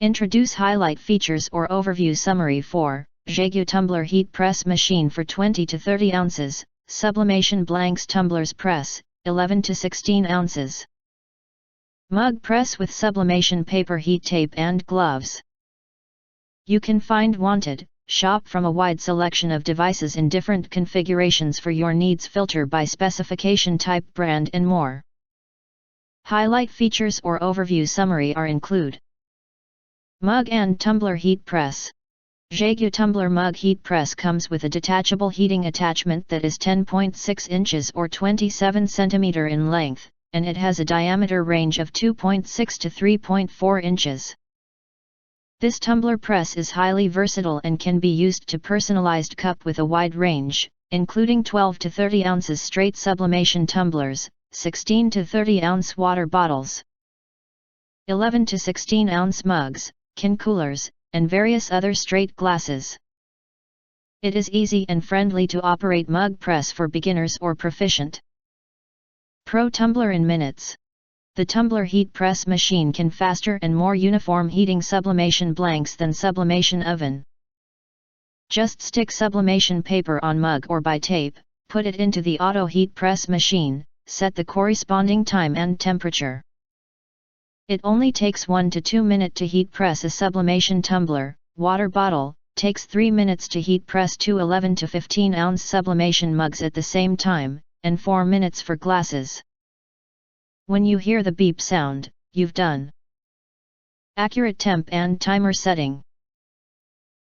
Introduce highlight features or overview summary for Gigu Tumbler Heat Press Machine for 20 to 30 ounces, Sublimation Blanks Tumblers Press, 11 to 16 ounces. Mug Press with Sublimation Paper Heat Tape and Gloves. You can find wanted, shop from a wide selection of devices in different configurations for your needs, filter by specification type, brand and more. Highlight features or overview summary are include Mug and Tumbler Heat Press. Gigu Tumbler Mug Heat Press comes with a detachable heating attachment that is 10.6 inches or 27 cm in length, and it has a diameter range of 2.6 to 3.4 inches. This tumbler press is highly versatile and can be used to personalized cup with a wide range, including 12 to 30 ounces straight sublimation tumblers, 16 to 30 ounce water bottles, 11 to 16 ounce mugs, can coolers, and various other straight glasses. It is easy and friendly to operate mug press for beginners or proficient. Pro Tumbler in minutes. The Tumbler Heat Press machine can faster and more uniform heating sublimation blanks than sublimation oven. Just stick sublimation paper on mug or by tape, put it into the auto heat press machine, set the corresponding time and temperature. It only takes 1 to 2 minutes to heat press a sublimation tumbler. Water bottle takes 3 minutes to heat press 2 11 to 15 ounce sublimation mugs at the same time, and 4 minutes for glasses. When you hear the beep sound, you've done. Accurate temp and timer setting.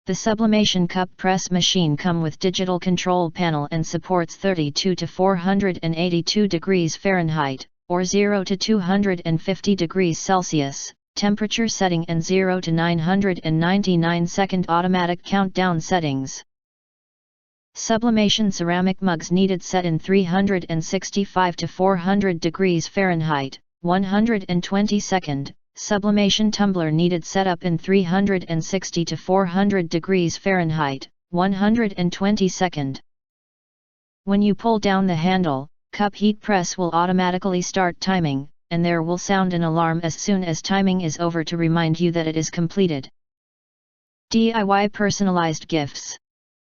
The sublimation cup press machine comes with digital control panel and supports 32 to 482 degrees Fahrenheit, or 0 to 250 degrees Celsius, temperature setting and 0 to 999 second automatic countdown settings. Sublimation ceramic mugs needed set in 365 to 400 degrees Fahrenheit, 120 second. Sublimation tumbler needed setup in 360 to 400 degrees Fahrenheit, 120 second. When you pull down the handle, cup heat press will automatically start timing, and there will sound an alarm as soon as timing is over to remind you that it is completed. DIY personalized gifts.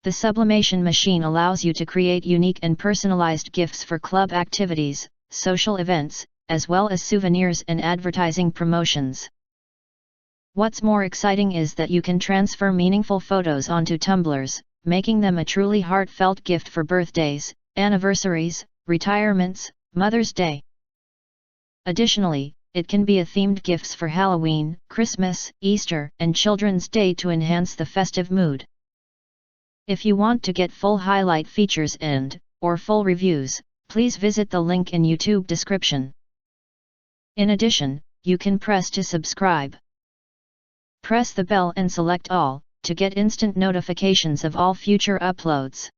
The sublimation machine allows you to create unique and personalized gifts for club activities, social events, as well as souvenirs and advertising promotions. What's more exciting is that you can transfer meaningful photos onto tumblers, making them a truly heartfelt gift for birthdays, anniversaries, retirements, Mother's Day. Additionally, it can be a themed gifts for Halloween, Christmas, Easter, and Children's Day to enhance the festive mood. If you want to get full highlight features or full reviews, please visit the link in YouTube description. In addition, you can press to subscribe. Press the bell and select all, to get instant notifications of all future uploads.